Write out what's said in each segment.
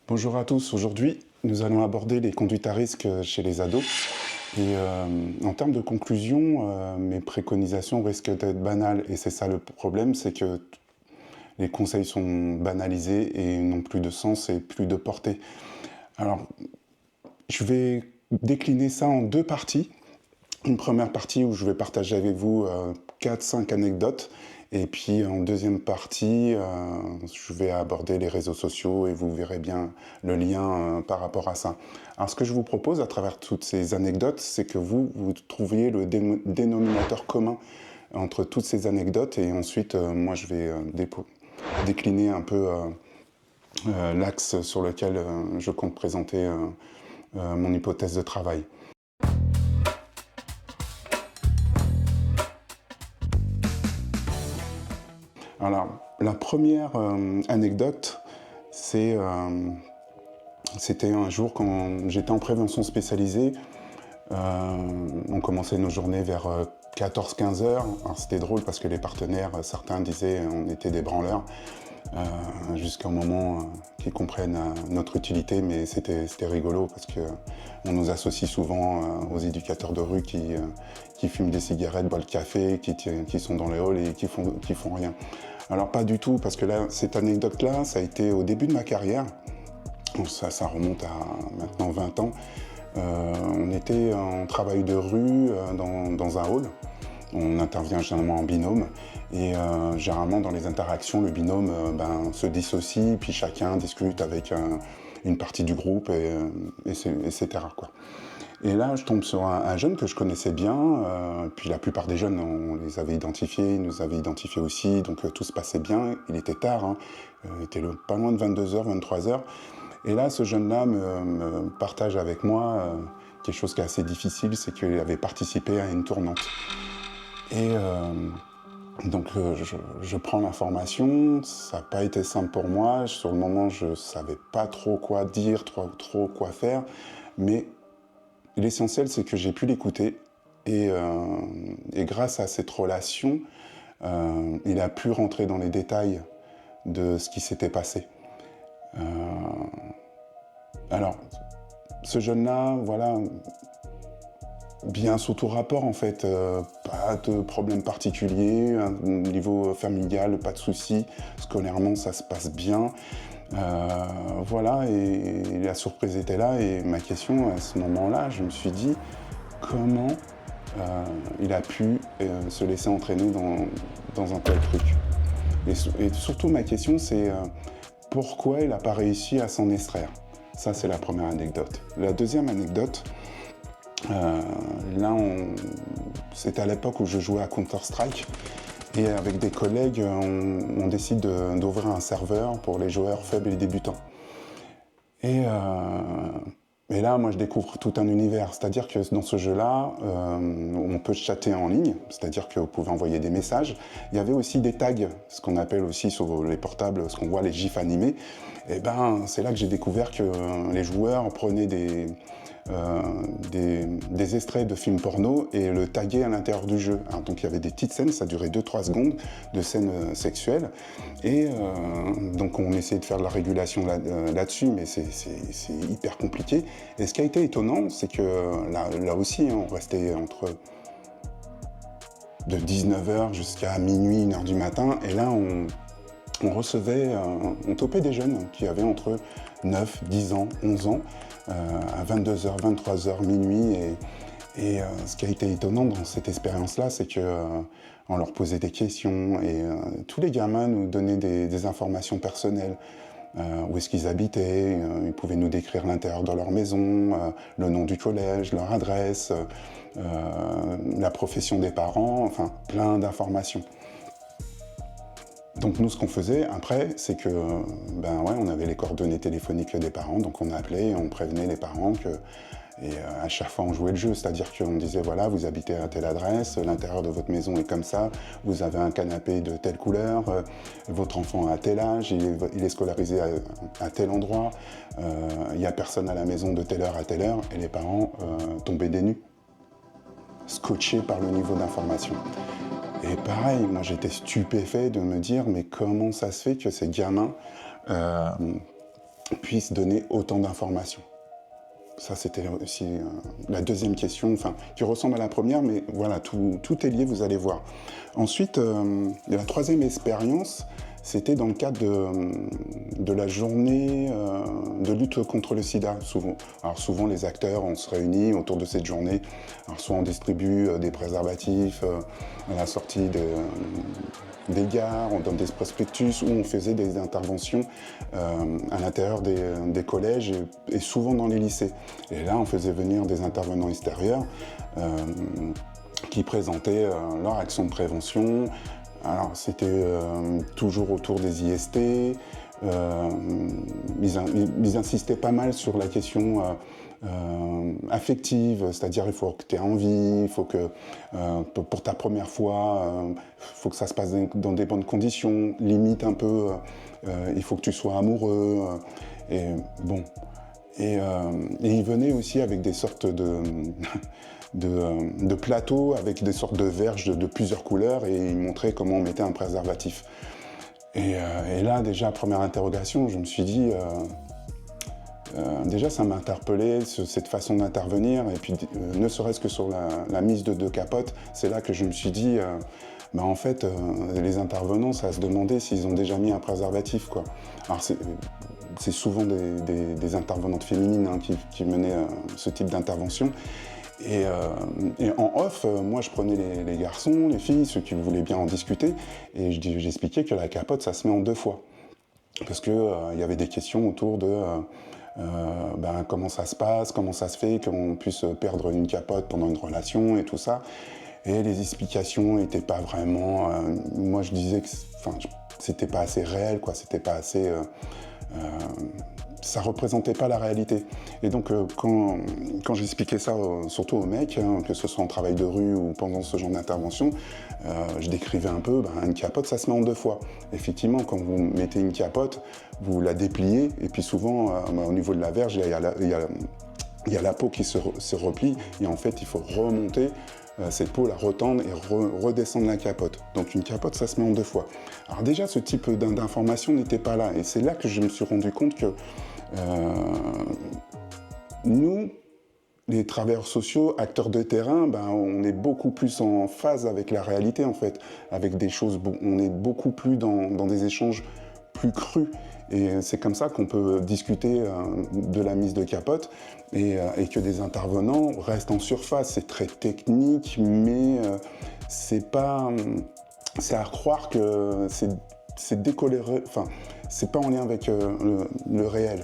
Bonjour à tous, aujourd'hui nous allons aborder les conduites à risque chez les ados. Et en termes de conclusion, mes préconisations risquent d'être banales et c'est ça le problème, c'est que les conseils sont banalisés et n'ont plus de sens et plus de portée. Alors je vais décliner ça en deux parties. Une première partie où je vais partager avec vous 4-5 anecdotes. Et puis en deuxième partie, je vais aborder les réseaux sociaux et vous verrez bien le lien par rapport à ça. Alors ce que je vous propose à travers toutes ces anecdotes, c'est que vous trouviez le dénominateur commun entre toutes ces anecdotes et ensuite moi je vais décliner un peu l'axe sur lequel je compte présenter mon hypothèse de travail. Alors, la première anecdote, c'était un jour quand j'étais en prévention spécialisée. On commençait nos journées vers 14-15 heures. Alors c'était drôle parce que les partenaires, certains disaient on était des branleurs, jusqu'au moment qu'ils comprennent notre utilité, mais c'était rigolo parce qu'on nous associe souvent aux éducateurs de rue qui fument des cigarettes, boivent le café, qui sont dans les halls et qui font rien. Alors pas du tout, parce que là, cette anecdote-là, ça a été au début de ma carrière. Ça remonte à maintenant 20 ans. On était en travail de rue dans un hall. On intervient généralement en binôme. Et généralement, dans les interactions, le binôme se dissocie, puis chacun discute avec une partie du groupe, etc., quoi. Et là, je tombe sur un jeune que je connaissais bien, puis la plupart des jeunes, on les avait identifiés, ils nous avaient identifiés aussi, donc tout se passait bien. Il était tard, hein, il était pas loin de 22h, 23h. Et là, ce jeune-là me partage avec moi quelque chose qui est assez difficile, c'est qu'il avait participé à une tournante. Et donc je prends l'information, ça n'a pas été simple pour moi. Sur le moment, je ne savais pas trop quoi dire, trop quoi faire, mais l'essentiel, c'est que j'ai pu l'écouter et grâce à cette relation, il a pu rentrer dans les détails de ce qui s'était passé. Alors, ce jeune-là, voilà, bien sous tout rapport en fait, pas de problème particulier, niveau familial, pas de soucis, scolairement ça se passe bien. Voilà, et la surprise était là, et ma question à ce moment-là, je me suis dit comment il a pu se laisser entraîner dans un tel truc. Et surtout ma question c'est pourquoi il n'a pas réussi à s'en extraire. Ça c'est la première anecdote. La deuxième anecdote, là c'était à l'époque où je jouais à Counter-Strike. Et avec des collègues, on décide d'ouvrir un serveur pour les joueurs faibles et débutants. Et là, moi, je découvre tout un univers. C'est-à-dire que dans ce jeu-là, on peut chatter en ligne, c'est-à-dire que vous pouvez envoyer des messages. Il y avait aussi des tags, ce qu'on appelle aussi sur les portables, ce qu'on voit, les gifs animés. Et ben, c'est là que j'ai découvert que les joueurs prenaient des extraits de films porno et le taguaient à l'intérieur du jeu. Alors, donc il y avait des petites scènes, ça durait 2-3 secondes, de scènes sexuelles. Et donc on essayait de faire de la régulation là-dessus, mais c'est hyper compliqué. Et ce qui a été étonnant, c'est que là aussi, hein, on restait entre de 19h jusqu'à minuit, 1h du matin, et là on topait des jeunes qui avaient entre 9, 10 ans, 11 ans, à 22h, 23h, minuit. Et ce qui a été étonnant dans cette expérience-là, c'est qu'on leur posait des questions et tous les gamins nous donnaient des informations personnelles. Où est-ce qu'ils habitaient, ils pouvaient nous décrire l'intérieur de leur maison, le nom du collège, leur adresse, la profession des parents, enfin plein d'informations. Donc nous, ce qu'on faisait après, c'est que, on avait les coordonnées téléphoniques des parents, donc on appelait et on prévenait les parents que, et à chaque fois on jouait le jeu, c'est-à-dire qu'on disait voilà, vous habitez à telle adresse, l'intérieur de votre maison est comme ça, vous avez un canapé de telle couleur, votre enfant a tel âge, il est scolarisé à tel endroit, il n'y a personne à la maison de telle heure à telle heure, et les parents tombaient des nues, scotchés par le niveau d'information. Et pareil, moi j'étais stupéfait de me dire mais comment ça se fait que ces gamins puisse donner autant d'informations. Ça, c'était aussi la deuxième question, enfin, qui ressemble à la première, mais voilà, tout est lié, vous allez voir. Ensuite, la troisième expérience, c'était dans le cadre de la journée de lutte contre le sida. Alors souvent, les acteurs, on se réunit autour de cette journée. Alors soit on distribue des préservatifs à la sortie des gares, on donne des prospectus, ou on faisait des interventions à l'intérieur des collèges et souvent dans les lycées. Et là, on faisait venir des intervenants extérieurs qui présentaient leur action de prévention. Alors, c'était toujours autour des IST. Ils insistaient pas mal sur la question affective, c'est-à-dire il faut que tu aies envie, il faut que pour ta première fois, il faut que ça se passe dans des bonnes conditions, limite un peu, il faut que tu sois amoureux. Et bon. Et ils venaient aussi avec des sortes de plateaux avec des sortes de verges de plusieurs couleurs et ils montraient comment on mettait un préservatif. Et là, déjà, première interrogation, je me suis dit, déjà ça m'a interpellé, cette façon d'intervenir, et puis ne serait-ce que sur la mise de 2 capotes, c'est là que je me suis dit, en fait, les intervenants, ça se demandait s'ils ont déjà mis un préservatif, quoi. Alors c'est souvent des intervenantes féminines qui menaient ce type d'intervention. Et en off, moi je prenais les garçons, les filles, ceux qui voulaient bien en discuter, et j'expliquais que la capote, ça se met en 2 fois. Parce qu'il y avait des questions autour de comment ça se passe, comment ça se fait qu'on puisse perdre une capote pendant une relation et tout ça. Et les explications n'étaient pas vraiment... moi je disais que c'était pas assez réel, quoi, c'était pas assez... ça représentait pas la réalité. Et donc quand j'expliquais ça, surtout aux mecs, que ce soit en travail de rue ou pendant ce genre d'intervention, je décrivais un peu, une capote, ça se met en 2 fois. Effectivement, quand vous mettez une capote, vous la dépliez, et puis souvent, au niveau de la verge, il y a la peau qui se replie, et en fait, il faut remonter cette peau, la retendre et redescendre la capote. Donc une capote, ça se met en 2 fois. Alors déjà, ce type d'information n'était pas là, et c'est là que je me suis rendu compte que nous, les travailleurs sociaux, acteurs de terrain, on est beaucoup plus en phase avec la réalité, en fait, avec des choses, on est beaucoup plus dans des échanges plus crus. Et c'est comme ça qu'on peut discuter de la mise de capote et que des intervenants restent en surface. C'est très technique, mais c'est pas... c'est à croire que c'est décoléré, enfin, c'est pas en lien avec le réel.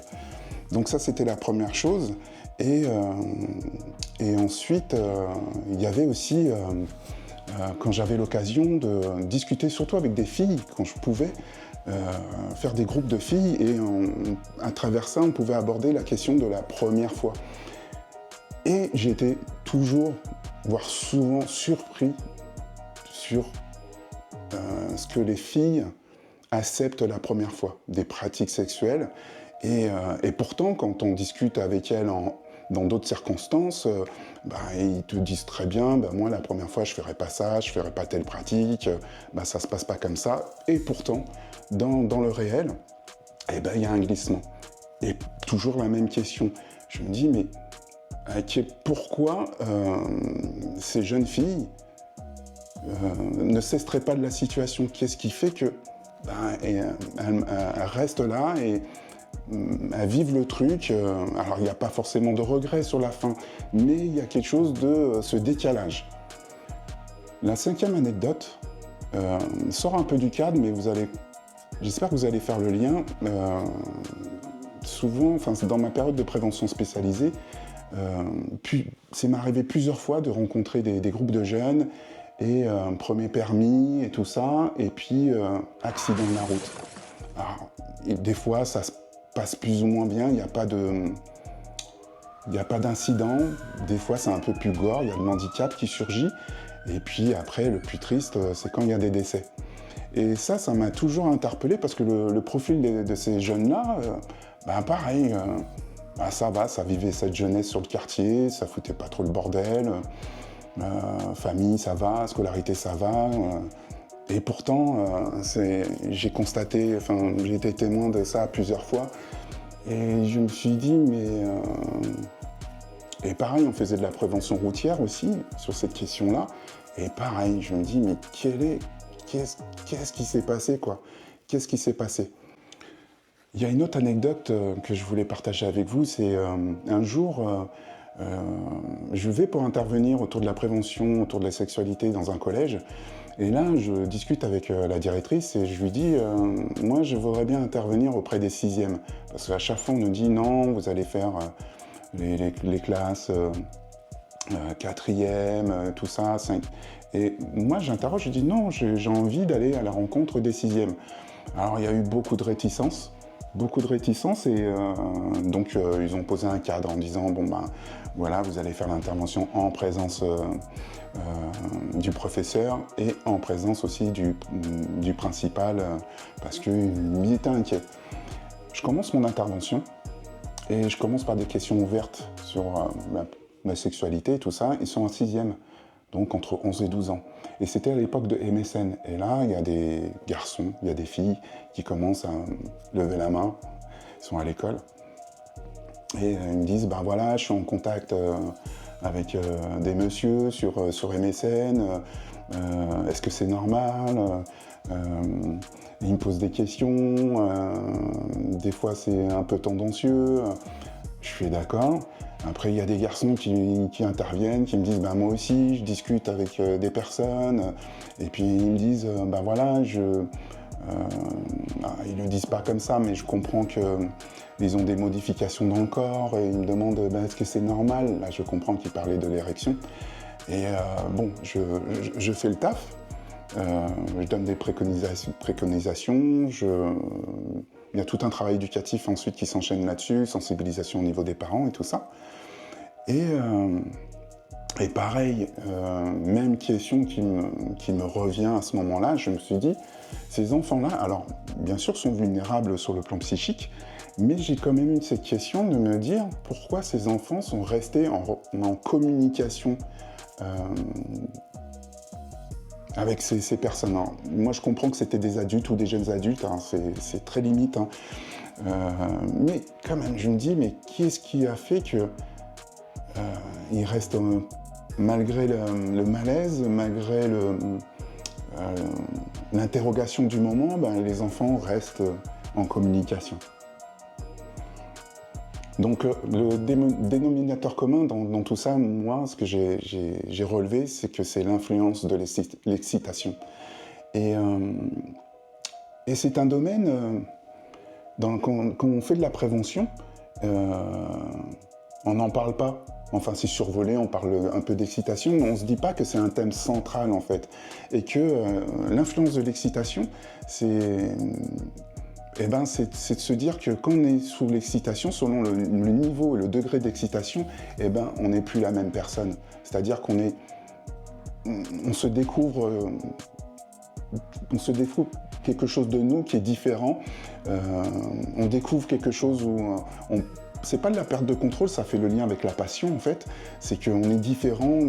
Donc ça, c'était la première chose. Et ensuite, il y avait aussi, quand j'avais l'occasion de discuter, surtout avec des filles, quand je pouvais, faire des groupes de filles, et à travers ça, on pouvait aborder la question de la première fois. Et j'étais toujours, voire souvent surpris sur ce que les filles acceptent la première fois, des pratiques sexuelles. Et pourtant, quand on discute avec elles dans d'autres circonstances, ils te disent très bien, moi la première fois je ferai pas ça, je ferai pas telle pratique, ça se passe pas comme ça. Et pourtant, dans le réel, il y a un glissement. Et toujours la même question. Je me dis, mais pourquoi ces jeunes filles ne s'extraient pas de la situation? Qu'est-ce qui fait que elles restent là et elles vivent le truc? Alors il n'y a pas forcément de regret sur la fin, mais il y a quelque chose de ce décalage. La 5e anecdote sort un peu du cadre, mais j'espère que vous allez faire le lien. Souvent, dans ma période de prévention spécialisée, c'est m'est arrivé plusieurs fois de rencontrer des groupes de jeunes et premier permis et tout ça, et puis accident de la route. Alors, des fois, ça se passe plus ou moins bien, il n'y a pas d'incident, des fois c'est un peu plus gore, il y a de l'handicap qui surgit, et puis après, le plus triste, c'est quand il y a des décès. Et ça m'a toujours interpellé, parce que le profil de ces jeunes-là, pareil, ça va, ça vivait cette jeunesse sur le quartier, ça foutait pas trop le bordel, famille ça va, scolarité ça va, et pourtant j'ai constaté, j'ai été témoin de ça plusieurs fois, Et je me suis dit, mais... Et pareil, on faisait de la prévention routière aussi sur cette question-là. Et pareil, je me dis, mais qu'est-ce qui s'est passé, quoi? Qu'est-ce qui s'est passé? Il y a une autre anecdote que je voulais partager avec vous, c'est un jour, je vais pour intervenir autour de la prévention, autour de la sexualité dans un collège. Et là, je discute avec la directrice et je lui dis, moi, je voudrais bien intervenir auprès des sixièmes. Parce qu'à chaque fois, on nous dit, non, vous allez faire les classes quatrième, tout ça, 5. Et moi, j'interroge, je dis, non, j'ai envie d'aller à la rencontre des sixièmes. Alors, il y a eu beaucoup de réticences et donc ils ont posé un cadre en disant, bon ben, voilà, vous allez faire l'intervention en présence du professeur et en présence aussi du principal parce qu'il était inquiet. Je commence mon intervention et je commence par des questions ouvertes sur ma sexualité et tout ça. Ils sont en sixième, donc entre 11 et 12 ans. Et c'était à l'époque de MSN. Et là, il y a des garçons, il y a des filles qui commencent à lever la main. Ils sont à l'école. Et ils me disent, ben voilà, je suis en contact avec des messieurs sur MSN. Est-ce que c'est normal? Ils me posent des questions. Des fois, c'est un peu tendancieux. Je suis d'accord. Après, il y a des garçons qui interviennent, qui me disent moi aussi, je discute avec des personnes. Et puis, ils me disent voilà, ils ne le disent pas comme ça, mais je comprends qu'ils ont des modifications dans le corps. Et ils me demandent est-ce que c'est normal? Là, je comprends qu'ils parlaient de l'érection. Et bon, je fais le taf. Je donne des préconisations. Il y a tout un travail éducatif ensuite qui s'enchaîne là-dessus, sensibilisation au niveau des parents et tout ça. Et pareil, même question qui me revient à ce moment-là, je me suis dit, ces enfants-là, alors bien sûr sont vulnérables sur le plan psychique, mais j'ai quand même eu cette question de me dire pourquoi ces enfants sont restés en communication avec ces personnes. Alors, moi je comprends que c'était des adultes ou des jeunes adultes, hein, c'est très limite, hein. Mais quand même je me dis, mais qu'est-ce qui a fait que ils restent, malgré le malaise, malgré l'interrogation du moment, les enfants restent en communication. Donc le dénominateur commun dans tout ça, moi, ce que j'ai relevé, c'est que c'est l'influence de l'excitation. Et c'est un domaine, quand on fait de la prévention, on n'en parle pas. Enfin, c'est survolé, on parle un peu d'excitation, mais on ne se dit pas que c'est un thème central, en fait. Et que l'influence de l'excitation, c'est de se dire que quand on est sous l'excitation, selon le niveau et le degré d'excitation, on n'est plus la même personne. C'est-à-dire on se découvre quelque chose de nous qui est différent. On découvre quelque chose où c'est pas de la perte de contrôle, ça fait le lien avec la passion en fait. C'est qu'on est différent,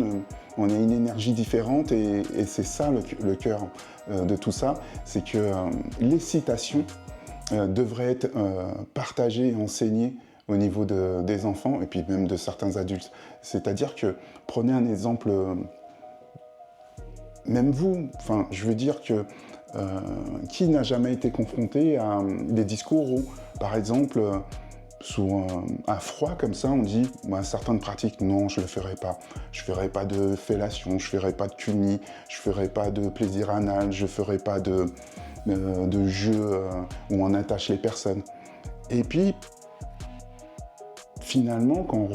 on a une énergie différente et c'est ça le cœur de tout ça. C'est que l'excitation devrait être partagée et enseignée au niveau des enfants et puis même de certains adultes. C'est-à-dire que, prenez un exemple, même vous, enfin je veux dire que qui n'a jamais été confronté à des discours où, par exemple, sous un froid comme ça, on dit certaines pratiques, non, je ne le ferai pas. Je ne ferai pas de fellation, je ne ferai pas de cuni, je ne ferai pas de plaisir anal, je ne ferai pas de jeu où on attache les personnes. Et puis, finalement, quand on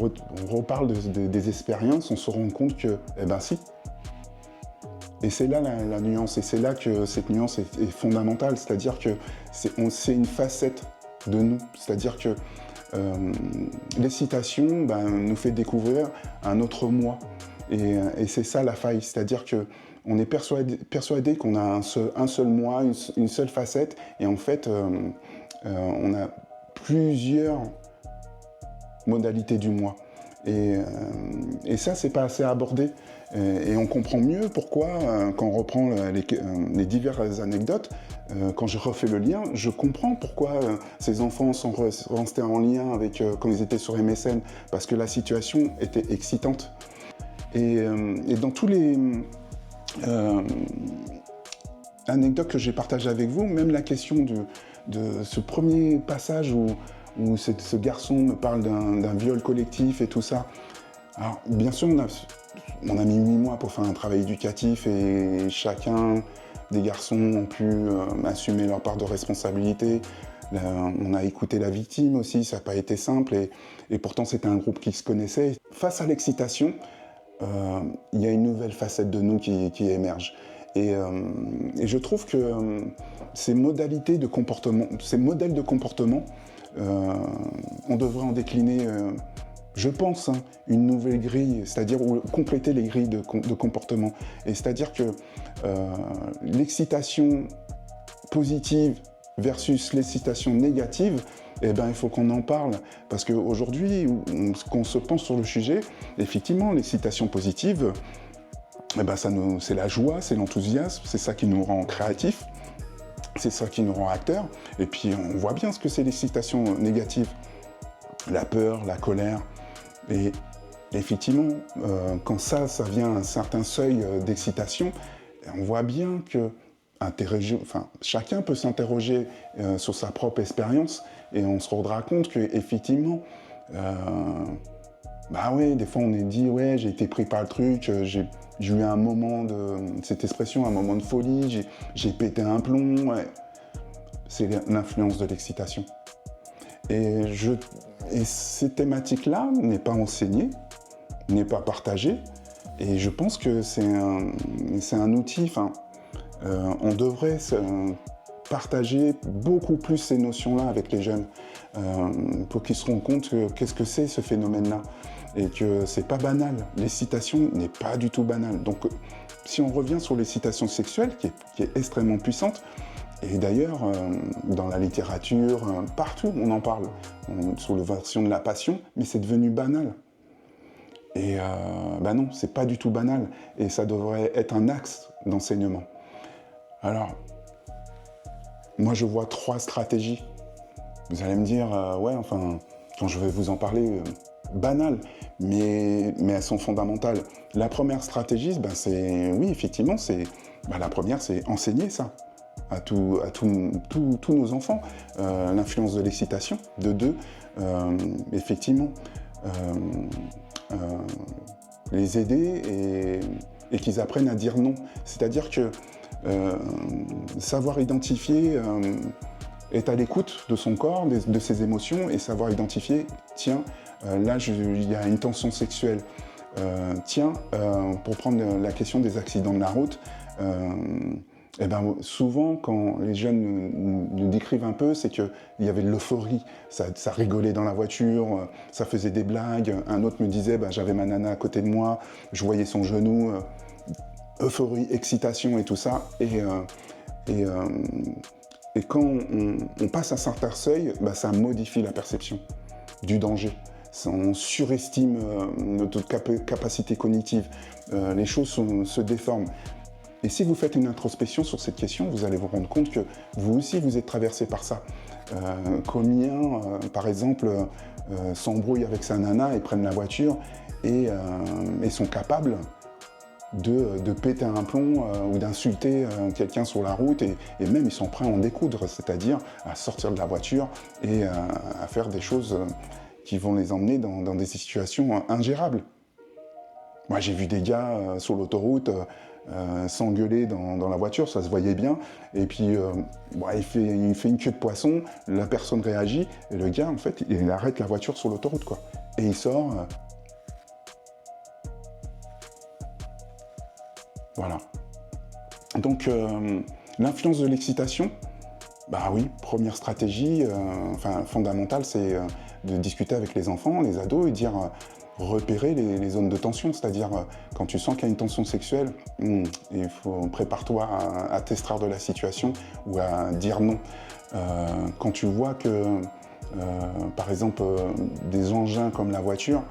reparle des expériences, on se rend compte que, si. Et c'est là la nuance, et c'est là que cette nuance est fondamentale, c'est-à-dire que c'est une facette de nous, c'est-à-dire que l'excitation nous fait découvrir un autre moi. Et c'est ça la faille, c'est-à-dire qu'on est persuadé qu'on a un seul moi, une seule facette, et en fait, on a plusieurs modalités du moi. Et ça, c'est pas assez abordé. Et on comprend mieux pourquoi, quand on reprend les diverses anecdotes, quand je refais le lien, je comprends pourquoi ces enfants sont restés en lien avec, quand ils étaient sur MSN, parce que la situation était excitante. Et dans tous les anecdotes que j'ai partagées avec vous, même la question de ce premier passage où ce garçon me parle d'un viol collectif et tout ça. Alors, bien sûr, on a mis 8 mois pour faire un travail éducatif et chacun des garçons ont pu assumer leur part de responsabilité. On a écouté la victime aussi, ça n'a pas été simple et pourtant c'était un groupe qui se connaissait. Face à l'excitation, il y a une nouvelle facette de nous qui émerge. Et je trouve que ces modalités de comportement, ces modèles de comportement, on devrait en décliner, je pense, une nouvelle grille, c'est-à-dire compléter les grilles de comportement. Et c'est-à-dire que l'excitation positive versus l'excitation négative, eh ben, il faut qu'on en parle. Parce qu'aujourd'hui, qu'on se pense sur le sujet, effectivement, l'excitation positive, eh ben, c'est la joie, c'est l'enthousiasme, c'est ça qui nous rend créatifs, c'est ça qui nous rend acteurs. Et puis, on voit bien ce que c'est l'excitation négative. La peur, la colère. Et effectivement, quand ça vient à un certain seuil d'excitation, on voit bien que chacun peut s'interroger sur sa propre expérience et on se rendra compte qu'effectivement, bah ouais, des fois on est dit, ouais, j'ai été pris par le truc, j'ai eu un moment cette expression, un moment de folie, j'ai pété un plomb. Ouais. C'est l'influence de l'excitation. Et ces thématiques-là n'est pas enseignée, n'est pas partagée, et je pense que c'est un outil, on devrait partager beaucoup plus ces notions-là avec les jeunes, pour qu'ils se rendent compte qu'est-ce que c'est ce phénomène-là, et que c'est pas banal, l'excitation n'est pas du tout banale. Donc si on revient sur l'excitation sexuelle, qui est extrêmement puissante, et d'ailleurs, dans la littérature, partout, on en parle, sur la version de la passion, mais c'est devenu banal. Et ben non, c'est pas du tout banal, et ça devrait être un axe d'enseignement. Alors, moi je vois 3 stratégies. Vous allez me dire, ouais, enfin, quand je vais vous en parler, banales, mais elles sont fondamentales. La première stratégie, ben oui, effectivement, la première, c'est enseigner ça à tous nos enfants, l'influence de l'excitation. De 2, effectivement, les aider et qu'ils apprennent à dire non. C'est-à-dire que savoir identifier, être à l'écoute de son corps, de ses émotions, et savoir identifier, tiens, là il y a une tension sexuelle. Tiens, pour prendre la question des accidents de la route, et ben, souvent, quand les jeunes nous décrivent un peu, c'est qu'il y avait de l'euphorie, ça rigolait dans la voiture, ça faisait des blagues. Un autre me disait, ben, j'avais ma nana à côté de moi, je voyais son genou, euphorie, excitation et tout ça. Et quand on passe un certain seuil, ben, ça modifie la perception du danger. On surestime notre capacité cognitive, les choses se déforment. Et si vous faites une introspection sur cette question, vous allez vous rendre compte que vous aussi, vous êtes traversé par ça. Combien, par exemple, s'embrouillent avec sa nana et prennent la voiture et sont capables de péter un plomb ou d'insulter quelqu'un sur la route et même ils sont prêts à en découdre, c'est-à-dire à sortir de la voiture et à faire des choses qui vont les emmener dans des situations ingérables. Moi, j'ai vu des gars sur l'autoroute s'engueuler dans la voiture, ça se voyait bien, et puis il fait une queue de poisson, la personne réagit, et le gars, en fait, il arrête la voiture sur l'autoroute, quoi. Et il sort. Voilà. Donc, l'influence de l'excitation, bah oui, première stratégie, fondamentale, c'est de discuter avec les enfants, les ados, et dire... repérer les zones de tension, c'est-à-dire quand tu sens qu'il y a une tension sexuelle, prépare-toi à t'extraire de la situation ou à dire non. Quand tu vois que, par exemple, des engins comme la voiture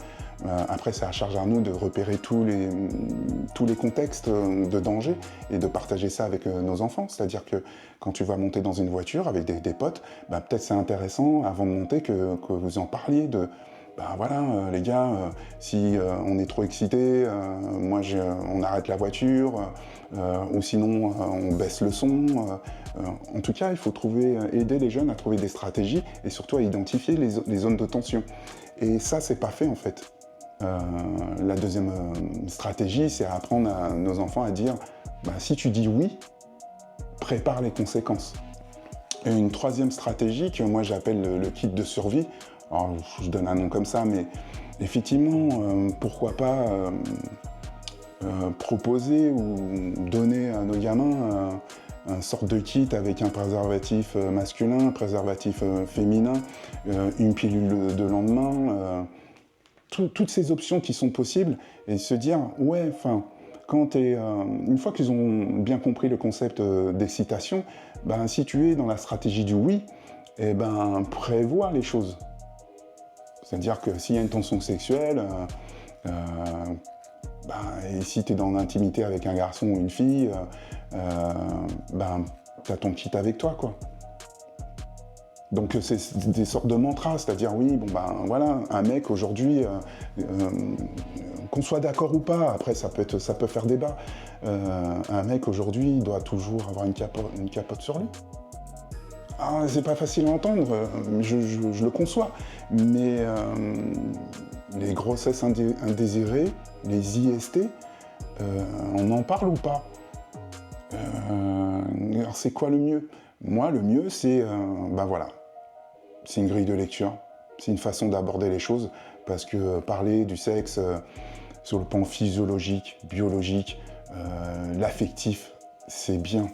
Après, c'est à charge à nous de repérer tous les contextes de danger et de partager ça avec nos enfants. C'est-à-dire que quand tu vas monter dans une voiture avec des potes, peut-être c'est intéressant, avant de monter, que vous en parliez de... voilà, les gars, si on est trop excité, on arrête la voiture, ou sinon on baisse le son. En tout cas, il faut aider les jeunes à trouver des stratégies et surtout à identifier les zones de tension. Et ça, c'est pas fait en fait. La deuxième stratégie, c'est apprendre à nos enfants à dire si tu dis oui, prépare les conséquences. Et une troisième stratégie que moi j'appelle le kit de survie, alors je donne un nom comme ça, mais effectivement, pourquoi pas proposer ou donner à nos gamins un sorte de kit avec un préservatif masculin, un préservatif féminin, une pilule de lendemain, toutes ces options qui sont possibles, et se dire, une fois qu'ils ont bien compris le concept d'excitation, si tu es dans la stratégie du oui, prévois les choses. C'est-à-dire que s'il y a une tension sexuelle, et si tu es dans l'intimité avec un garçon ou une fille, tu as ton kit avec toi, quoi. Donc c'est des sortes de mantras, c'est-à-dire un mec aujourd'hui, qu'on soit d'accord ou pas, après ça peut faire débat, un mec aujourd'hui doit toujours avoir une capote sur lui. Ah, c'est pas facile à entendre, je le conçois, mais les grossesses indésirées, les IST, on en parle ou pas? Alors c'est quoi le mieux? Moi, le mieux, c'est c'est une grille de lecture, c'est une façon d'aborder les choses, parce que parler du sexe sur le plan physiologique, biologique, l'affectif, c'est bien,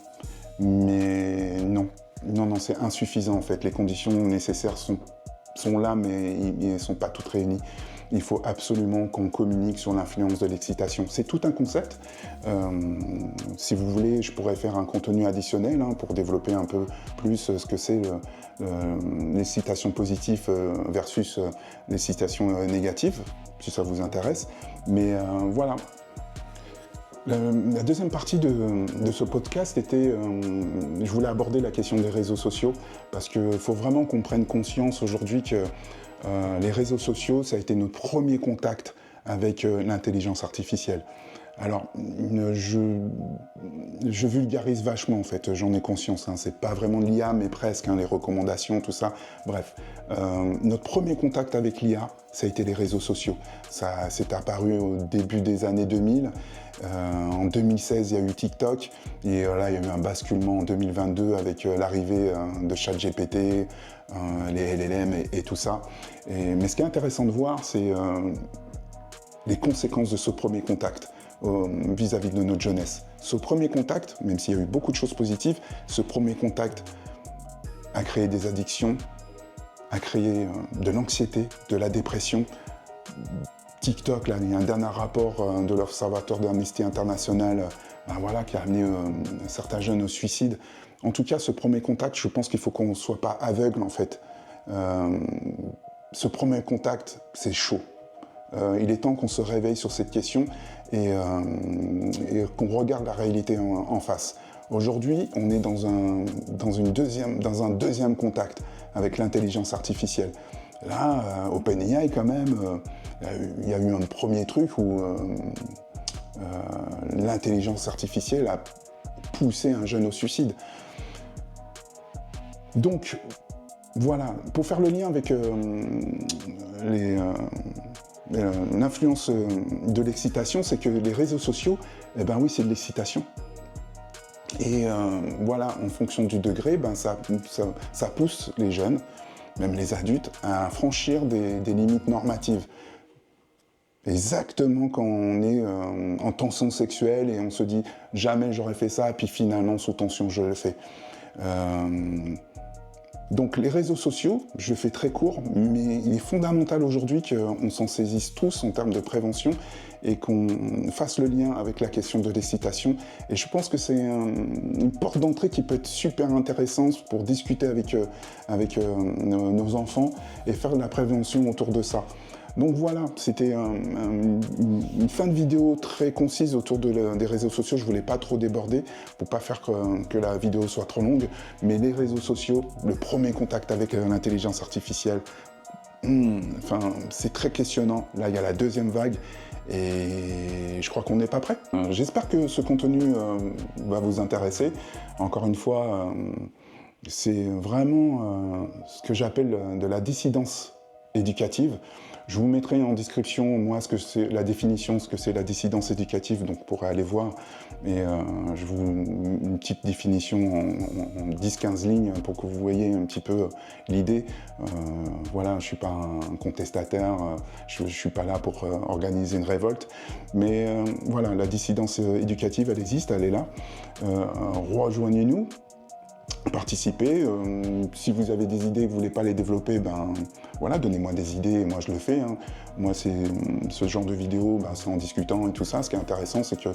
mais non, c'est insuffisant en fait. Les conditions nécessaires sont là, mais ils ne sont pas toutes réunies. Il faut absolument qu'on communique sur l'influence de l'excitation. C'est tout un concept. Si vous voulez, je pourrais faire un contenu additionnel pour développer un peu plus ce que c'est l'excitation positive versus l'excitation négative, si ça vous intéresse. Mais voilà. La deuxième partie de ce podcast était, je voulais aborder la question des réseaux sociaux, parce qu'il faut vraiment qu'on prenne conscience aujourd'hui que les réseaux sociaux, ça a été notre premier contact avec l'intelligence artificielle. Alors, je vulgarise vachement en fait, j'en ai conscience, c'est pas vraiment de l'IA, mais presque, les recommandations, tout ça. Bref, notre premier contact avec l'IA, ça a été les réseaux sociaux. Ça s'est apparu au début des années 2000. En 2016, il y a eu TikTok, et là, il y a eu un basculement en 2022 avec l'arrivée de ChatGPT, les LLM et tout ça. Mais ce qui est intéressant de voir, c'est les conséquences de ce premier contact vis-à-vis de notre jeunesse. Ce premier contact, même s'il y a eu beaucoup de choses positives, ce premier contact a créé des addictions, a créé de l'anxiété, de la dépression. TikTok, là, il y a un dernier rapport de l'Observatoire d'Amnesty International qui a amené certains jeunes au suicide. En tout cas, ce premier contact, je pense qu'il faut qu'on ne soit pas aveugle, en fait. Ce premier contact, c'est chaud. Il est temps qu'on se réveille sur cette question et qu'on regarde la réalité en face. Aujourd'hui, on est dans un deuxième contact avec l'intelligence artificielle. Là, OpenAI, quand même, il y a eu un premier truc où l'intelligence artificielle a poussé un jeune au suicide. Donc, voilà, pour faire le lien avec l'influence de l'excitation, c'est que les réseaux sociaux, oui, c'est de l'excitation. Et en fonction du degré, ça pousse les jeunes, même les adultes, à franchir des limites normatives. Exactement quand on est en tension sexuelle et on se dit « jamais j'aurais fait ça » et puis finalement, sous tension, je le fais. Donc les réseaux sociaux, je fais très court, mais il est fondamental aujourd'hui qu'on s'en saisisse tous en termes de prévention et qu'on fasse le lien avec la question de l'excitation. Et je pense que c'est une porte d'entrée qui peut être super intéressante pour discuter avec nos enfants et faire de la prévention autour de ça. Donc voilà, c'était une fin de vidéo très concise autour des réseaux sociaux. Je ne voulais pas trop déborder pour pas faire que la vidéo soit trop longue. Mais les réseaux sociaux, le premier contact avec l'intelligence artificielle, enfin, c'est très questionnant. Là, il y a la deuxième vague et je crois qu'on n'est pas prêt. J'espère que ce contenu va vous intéresser. Encore une fois, c'est vraiment ce que j'appelle de la dissidence éducative. Je vous mettrai en description, moi, ce que c'est la définition, ce que c'est la dissidence éducative, donc vous pourrez aller voir. Et je vous une petite définition en 10-15 lignes pour que vous voyez un petit peu l'idée. Voilà, je ne suis pas un contestataire, je ne suis pas là pour organiser une révolte. Mais voilà, la dissidence éducative, elle existe, elle est là. Rejoignez-nous. Participer. Si vous avez des idées, que vous voulez pas les développer, ben voilà, donnez-moi des idées et moi je le fais. Hein. Moi, c'est ce genre de vidéo, ben, c'est en discutant et tout ça. Ce qui est intéressant, c'est que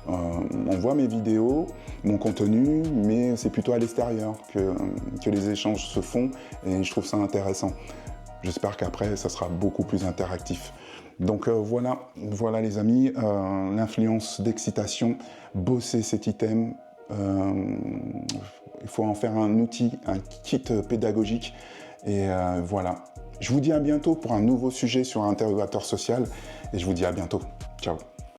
on voit mes vidéos, mon contenu, mais c'est plutôt à l'extérieur que les échanges se font et je trouve ça intéressant. J'espère qu'après, ça sera beaucoup plus interactif. Donc voilà les amis, l'influence d'excitation, bosser cet item. Il faut en faire un outil, un kit pédagogique. Et voilà. Je vous dis à bientôt pour un nouveau sujet sur l'interrogateur social. Et je vous dis à bientôt. Ciao.